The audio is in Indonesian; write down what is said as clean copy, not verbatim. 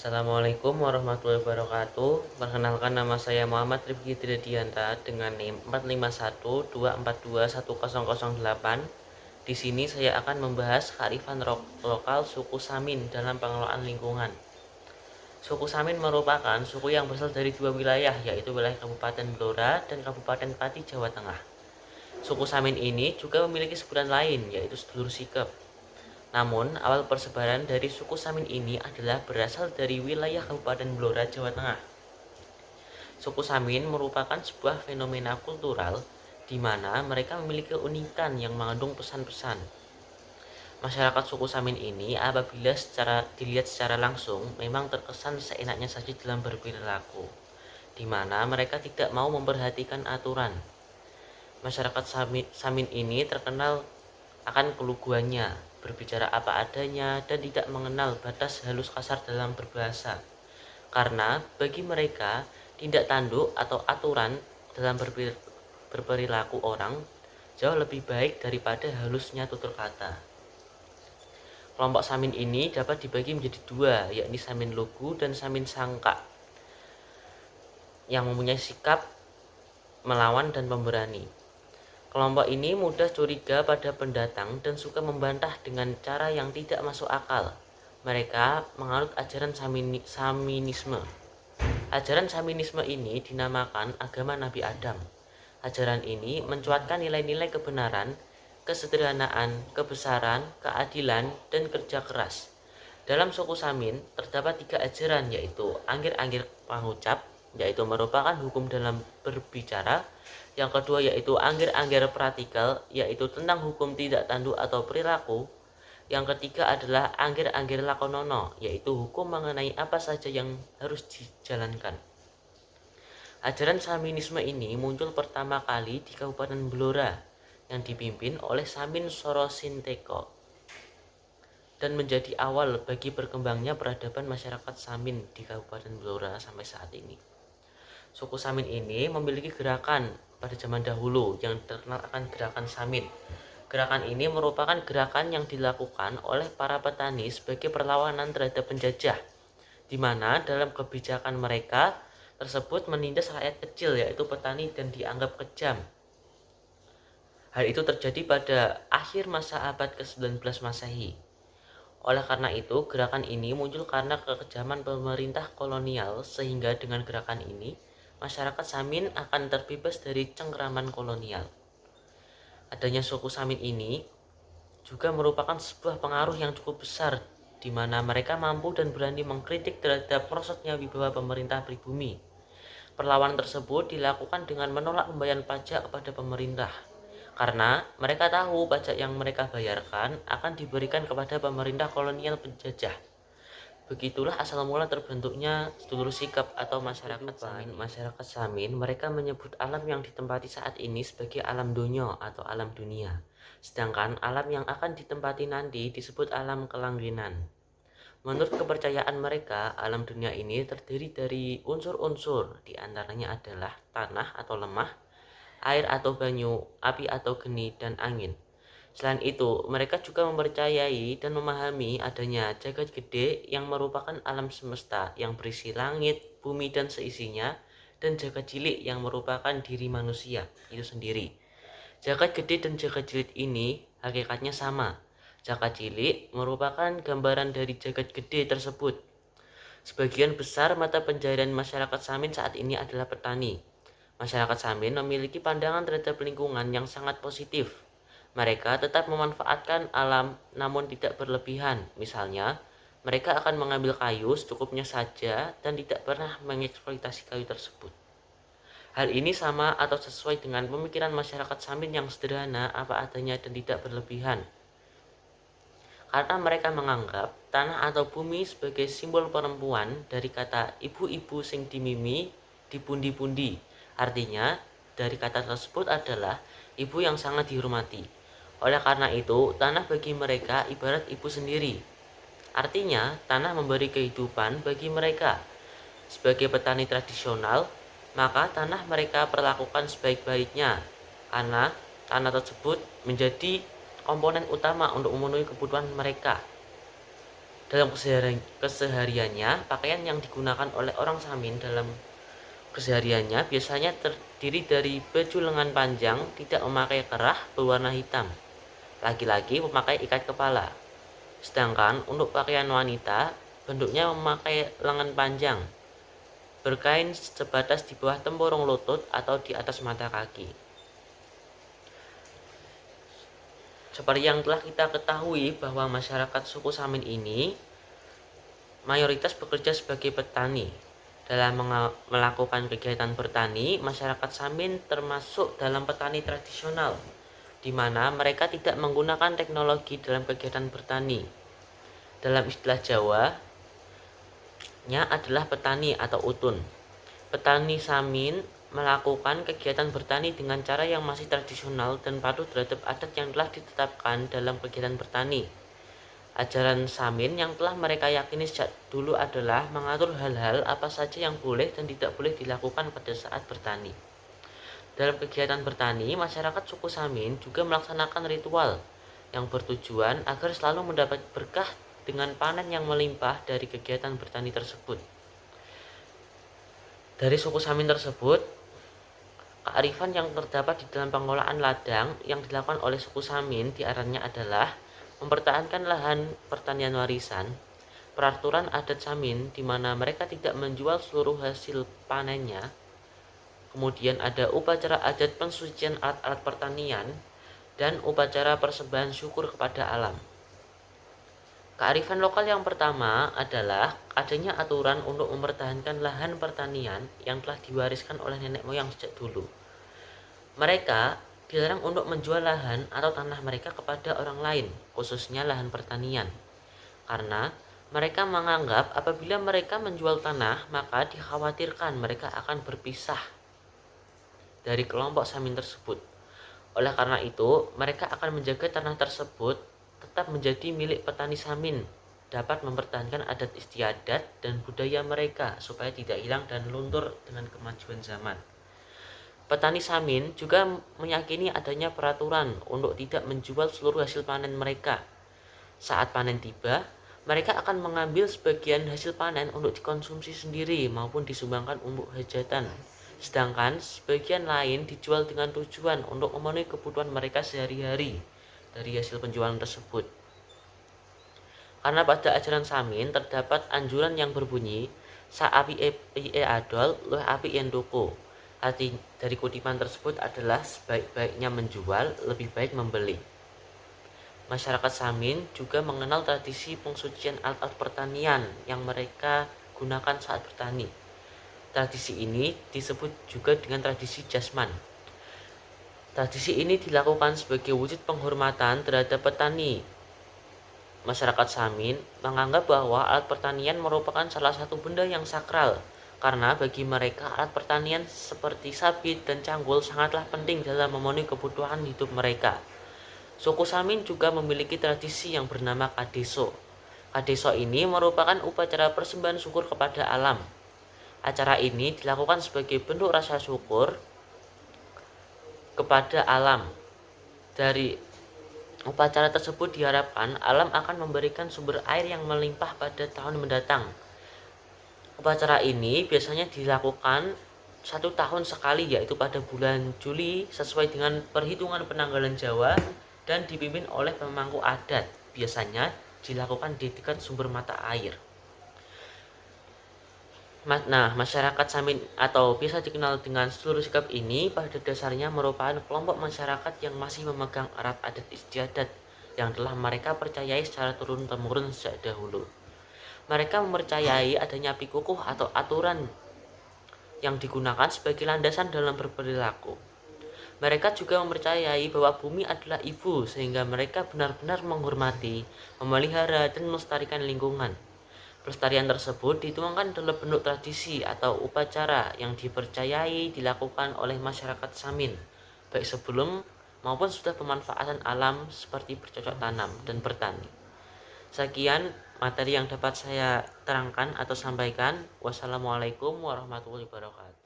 Assalamualaikum warahmatullahi wabarakatuh. Perkenalkan, nama saya Muhammad Rifki Tridianta dengan NIM 4512421008. Di sini saya akan membahas kearifan lokal suku Samin dalam pengelolaan lingkungan. Suku Samin merupakan suku yang berasal dari dua wilayah, yaitu wilayah Kabupaten Blora dan Kabupaten Pati, Jawa Tengah. Suku Samin ini juga memiliki sebutan lain, yaitu sedulur sikep. Namun, awal persebaran dari suku Samin ini adalah berasal dari wilayah Kabupaten Blora, Jawa Tengah. Suku Samin merupakan sebuah fenomena kultural di mana mereka memiliki keunikan yang mengandung pesan-pesan. Masyarakat suku Samin ini apabila dilihat secara langsung memang terkesan seenaknya saja dalam berperilaku, di mana mereka tidak mau memperhatikan aturan. Masyarakat Samin ini terkenal akan keluguannya, berbicara apa adanya, dan tidak mengenal batas halus kasar dalam berbahasa. Karena bagi mereka, tindak tanduk atau aturan dalam berperilaku orang jauh lebih baik daripada halusnya tutur kata. Kelompok Samin ini dapat dibagi menjadi dua, yakni Samin Lugu dan Samin Sangka, yang mempunyai sikap melawan dan pemberani. Kelompok ini mudah curiga pada pendatang dan suka membantah dengan cara yang tidak masuk akal. Mereka menganut ajaran Saminisme. Ajaran Saminisme ini dinamakan agama Nabi Adam. Ajaran ini mencuatkan nilai-nilai kebenaran, kesederhanaan, kebesaran, keadilan, dan kerja keras. Dalam suku Samin terdapat 3 ajaran, yaitu Anggir-Anggir Pangucap, yaitu merupakan hukum dalam berbicara. Yang kedua yaitu Anggir-Anggir Pratikal, yaitu tentang hukum tidak tanduk atau perilaku. Yang ketiga adalah Anggir-Anggir Lakonono, yaitu hukum mengenai apa saja yang harus dijalankan. Ajaran Saminisme ini muncul pertama kali di Kabupaten Blora yang dipimpin oleh Samin Sorosinteko dan menjadi awal bagi berkembangnya peradaban masyarakat Samin di Kabupaten Blora sampai saat ini. Suku Samin ini memiliki gerakan pada zaman dahulu yang terkenal akan gerakan Samin. Gerakan ini merupakan gerakan yang dilakukan oleh para petani sebagai perlawanan terhadap penjajah, di mana dalam kebijakan mereka tersebut menindas rakyat kecil, yaitu petani, dan dianggap kejam. Hal itu terjadi pada akhir masa abad ke-19 Masehi. Oleh karena itu, gerakan ini muncul karena kekejaman pemerintah kolonial, sehingga dengan gerakan ini masyarakat Samin akan terbebas dari cengkraman kolonial. Adanya suku Samin ini juga merupakan sebuah pengaruh yang cukup besar, di mana mereka mampu dan berani mengkritik terhadap merosotnya wibawa pemerintah pribumi. Perlawanan tersebut dilakukan dengan menolak pembayaran pajak kepada pemerintah, karena mereka tahu pajak yang mereka bayarkan akan diberikan kepada pemerintah kolonial penjajah. Begitulah asal mula terbentuknya sedulur sikap atau masyarakat Samin. Masyarakat Samin mereka menyebut alam yang ditempati saat ini sebagai alam donyo atau alam dunia, sedangkan alam yang akan ditempati nanti disebut alam kelanggenan. Menurut kepercayaan mereka, alam dunia ini terdiri dari unsur-unsur, diantaranya adalah tanah atau lemah, air atau banyu, api atau geni, dan angin. Selain itu, mereka juga mempercayai dan memahami adanya jagat gede yang merupakan alam semesta yang berisi langit, bumi, dan seisinya, dan jagat cilik yang merupakan diri manusia itu sendiri. Jagat gede dan jagat cilik ini hakikatnya sama. Jagat cilik merupakan gambaran dari jagat gede tersebut. Sebagian besar mata pencaharian masyarakat Samin saat ini adalah petani. Masyarakat Samin memiliki pandangan terhadap lingkungan yang sangat positif. Mereka tetap memanfaatkan alam namun tidak berlebihan. Misalnya, mereka akan mengambil kayu secukupnya saja dan tidak pernah mengeksploitasi kayu tersebut. Hal ini sama atau sesuai dengan pemikiran masyarakat Samin yang sederhana, apa adanya, dan tidak berlebihan. Karena mereka menganggap tanah atau bumi sebagai simbol perempuan dari kata ibu-ibu sing dimimi dipundi-pundi. Artinya, dari kata tersebut adalah ibu yang sangat dihormati. Oleh karena itu, tanah bagi mereka ibarat ibu sendiri. Artinya, tanah memberi kehidupan bagi mereka. Sebagai petani tradisional, maka tanah mereka perlakukan sebaik-baiknya, karena tanah tersebut menjadi komponen utama untuk memenuhi kebutuhan mereka. Dalam kesehariannya, pakaian yang digunakan oleh orang Samin dalam kesehariannya biasanya terdiri dari baju lengan panjang tidak memakai kerah berwarna hitam. Laki-laki memakai ikat kepala. Sedangkan untuk pakaian wanita, bentuknya memakai lengan panjang, berkain sebatas di bawah tempurung lutut atau di atas mata kaki. Seperti yang telah kita ketahui bahwa masyarakat suku Samin ini mayoritas bekerja sebagai petani. Dalam melakukan kegiatan bertani, masyarakat Samin termasuk dalam petani tradisional, di mana mereka tidak menggunakan teknologi dalam kegiatan bertani. Dalam istilah Jawa-nya adalah petani atau utun. Petani Samin melakukan kegiatan bertani dengan cara yang masih tradisional dan patuh terhadap adat yang telah ditetapkan dalam kegiatan bertani. Ajaran Samin yang telah mereka yakini sejak dulu adalah mengatur hal-hal apa saja yang boleh dan tidak boleh dilakukan pada saat bertani. Dalam kegiatan bertani, masyarakat suku Samin juga melaksanakan ritual yang bertujuan agar selalu mendapat berkah dengan panen yang melimpah dari kegiatan bertani tersebut. Dari suku Samin tersebut, kearifan yang terdapat di dalam pengelolaan ladang yang dilakukan oleh suku Samin diantaranya adalah mempertahankan lahan pertanian warisan, peraturan adat Samin di mana mereka tidak menjual seluruh hasil panennya, kemudian ada upacara adat pensucian alat-alat pertanian, dan upacara persembahan syukur kepada alam. Kearifan lokal yang pertama adalah adanya aturan untuk mempertahankan lahan pertanian yang telah diwariskan oleh nenek moyang sejak dulu. Mereka dilarang untuk menjual lahan atau tanah mereka kepada orang lain, khususnya lahan pertanian. Karena mereka menganggap apabila mereka menjual tanah, maka dikhawatirkan mereka akan berpisah dari kelompok Samin tersebut. Oleh karena itu, mereka akan menjaga tanah tersebut tetap menjadi milik petani Samin, dapat mempertahankan adat istiadat dan budaya mereka supaya tidak hilang dan luntur dengan kemajuan zaman. Petani Samin juga meyakini adanya peraturan untuk tidak menjual seluruh hasil panen mereka. Saat panen tiba, mereka akan mengambil sebagian hasil panen untuk dikonsumsi sendiri maupun disumbangkan untuk hajatan. Sedangkan sebagian lain dijual dengan tujuan untuk memenuhi kebutuhan mereka sehari-hari dari hasil penjualan tersebut. Karena pada ajaran Samin terdapat anjuran yang berbunyi sa api e adol luwih api yen tuku. Arti dari kutipan tersebut adalah sebaik-baiknya menjual lebih baik membeli. Masyarakat Samin juga mengenal tradisi pensucian alat-alat pertanian yang mereka gunakan saat bertani. Tradisi ini disebut juga dengan tradisi jasman. Tradisi ini dilakukan sebagai wujud penghormatan terhadap petani. Masyarakat Samin menganggap bahwa alat pertanian merupakan salah satu benda yang sakral, karena bagi mereka alat pertanian seperti sabit dan canggul sangatlah penting dalam memenuhi kebutuhan hidup mereka. Suku Samin juga memiliki tradisi yang bernama Kadeso. Kadeso ini merupakan upacara persembahan syukur kepada alam. Acara ini dilakukan sebagai bentuk rasa syukur kepada alam. Dari upacara tersebut diharapkan alam akan memberikan sumber air yang melimpah pada tahun mendatang. Upacara ini biasanya dilakukan 1 tahun sekali, yaitu pada bulan Juli sesuai dengan perhitungan penanggalan Jawa dan dipimpin oleh pemangku adat. Biasanya dilakukan di dekat sumber mata air. Nah, masyarakat Samin atau biasa dikenal dengan seluruh sikap ini pada dasarnya merupakan kelompok masyarakat yang masih memegang erat adat istiadat yang telah mereka percayai secara turun-temurun sejak dahulu. Mereka mempercayai adanya pikukuh atau aturan yang digunakan sebagai landasan dalam berperilaku. Mereka juga mempercayai bahwa bumi adalah ibu, sehingga mereka benar-benar menghormati, memelihara, dan melestarikan lingkungan. Pelestarian tersebut dituangkan dalam bentuk tradisi atau upacara yang dipercayai dilakukan oleh masyarakat Samin, baik sebelum maupun sudah pemanfaatan alam seperti bercocok tanam dan bertani. Sekian materi yang dapat saya terangkan atau sampaikan. Wassalamualaikum warahmatullahi wabarakatuh.